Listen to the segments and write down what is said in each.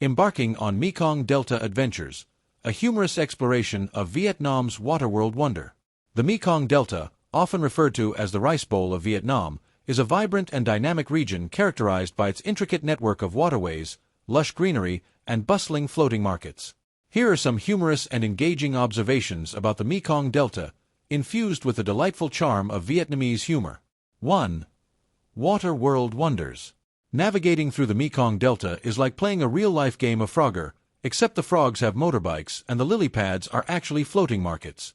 Embarking on Mekong Delta Adventures, a humorous exploration of Vietnam's Waterworld wonder. The Mekong Delta, often referred to as the Rice Bowl of Vietnam, is a vibrant and dynamic region characterized by its intricate network of waterways, lush greenery, and bustling floating markets. Here are some humorous and engaging observations about the Mekong Delta, infused with the delightful charm of Vietnamese humor. 1. Waterworld wonders. Navigating through the Mekong Delta is like playing a real-life game of Frogger, except the frogs have motorbikes and the lily pads are actually floating markets.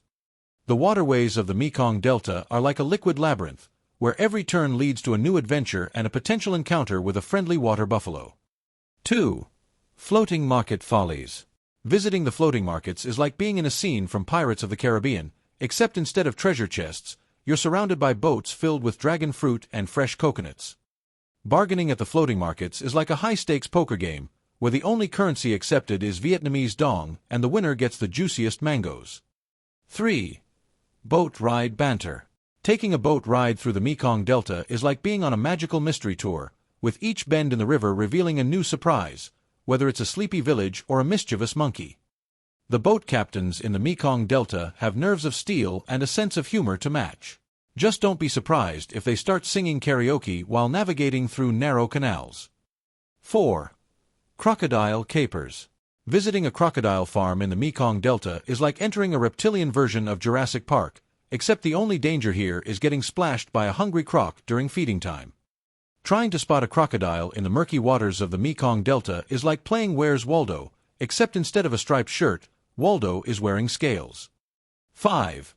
The waterways of the Mekong Delta are like a liquid labyrinth, where every turn leads to a new adventure and a potential encounter with a friendly water buffalo. 2. Floating market follies. Visiting the floating markets is like being in a scene from Pirates of the Caribbean, except instead of treasure chests, you're surrounded by boats filled with dragon fruit and fresh coconuts. Bargaining at the floating markets is like a high-stakes poker game, where the only currency accepted is Vietnamese dong and the winner gets the juiciest mangoes. 3. Boat ride banter. Taking a boat ride through the Mekong Delta is like being on a magical mystery tour, with each bend in the river revealing a new surprise, whether it's a sleepy village or a mischievous monkey. The boat captains in the Mekong Delta have nerves of steel and a sense of humor to match. Just don't be surprised if they start singing karaoke while navigating through narrow canals. 4. Crocodile capers. Visiting a crocodile farm in the Mekong Delta is like entering a reptilian version of Jurassic Park, except the only danger here is getting splashed by a hungry croc during feeding time. Trying to spot a crocodile in the murky waters of the Mekong Delta is like playing Where's Waldo, except instead of a striped shirt, Waldo is wearing scales. 5.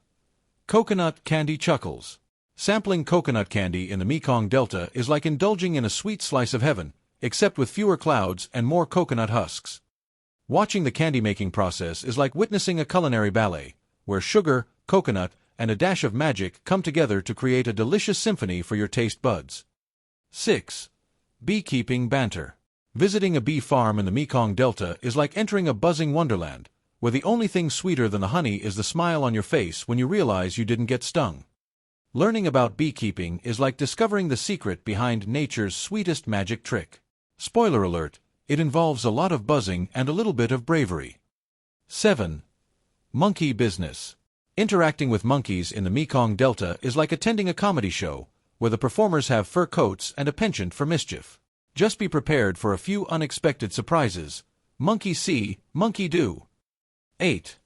Coconut candy chuckles. Sampling coconut candy in the Mekong Delta is like indulging in a sweet slice of heaven, except with fewer clouds and more coconut husks. Watching the candy-making process is like witnessing a culinary ballet, where sugar, coconut, and a dash of magic come together to create a delicious symphony for your taste buds. 6. Beekeeping banter. Visiting a bee farm in the Mekong Delta is like entering a buzzing wonderland, where the only thing sweeter than the honey is the smile on your face when you realize you didn't get stung. Learning about beekeeping is like discovering the secret behind nature's sweetest magic trick. Spoiler alert, it involves a lot of buzzing and a little bit of bravery. 7. Monkey business. Interacting with monkeys in the Mekong Delta is like attending a comedy show, where the performers have fur coats and a penchant for mischief. Just be prepared for a few unexpected surprises. Monkey see, monkey do. 8.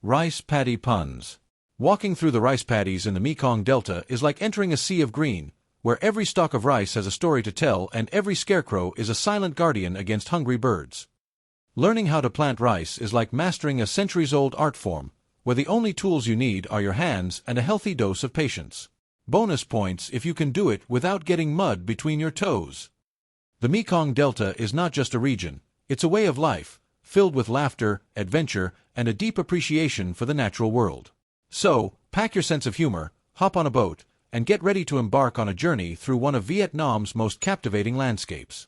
Rice paddy puns. Walking through the rice paddies in the Mekong Delta is like entering a sea of green, where every stalk of rice has a story to tell and every scarecrow is a silent guardian against hungry birds. Learning how to plant rice is like mastering a centuries-old art form, where the only tools you need are your hands and a healthy dose of patience. Bonus points if you can do it without getting mud between your toes. The Mekong Delta is not just a region, it's a way of life, filled with laughter, adventure, and a deep appreciation for the natural world. So, pack your sense of humor, hop on a boat, and get ready to embark on a journey through one of Vietnam's most captivating landscapes.